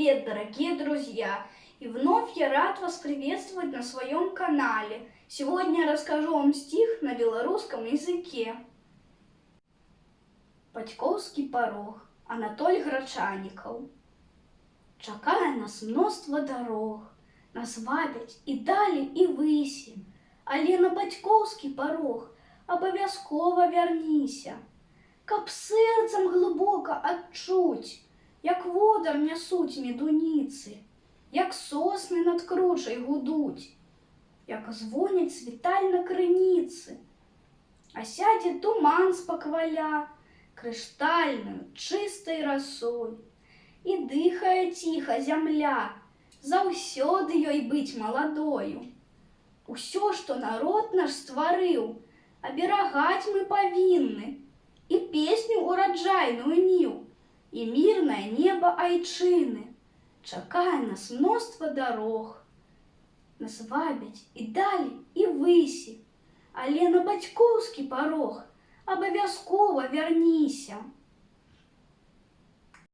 привет, дорогие друзья! И вновь я рад вас приветствовать на своем канале. Сегодня я расскажу вам стих на белорусском языке. Батькоўскі порог, Анатоль Грачанікаў. Чакае нас мноства дарог, нас вабяць і далі, і высі. Але на бацькоўскі порог абавязкова вярніся, каб сэрцам глыбока адчуць, як водар нясуць медуніцы, як сосны над кручай гудуць, як звоняць світальна крыніцы. А сядзе туман спакваля, крыштальнаю, чыстай расой, і дыхае ціха зямля, заўсёды ёй быць маладою. Усё, што народ наш стварыў, аберагаць мы павінны, і песню ураджайную ніў, і мірнае неба айчыны. Чакае нас мноства дарог, нас вабяць і далі, і высі, але на бацькоўскі порог абавязкова вярніся.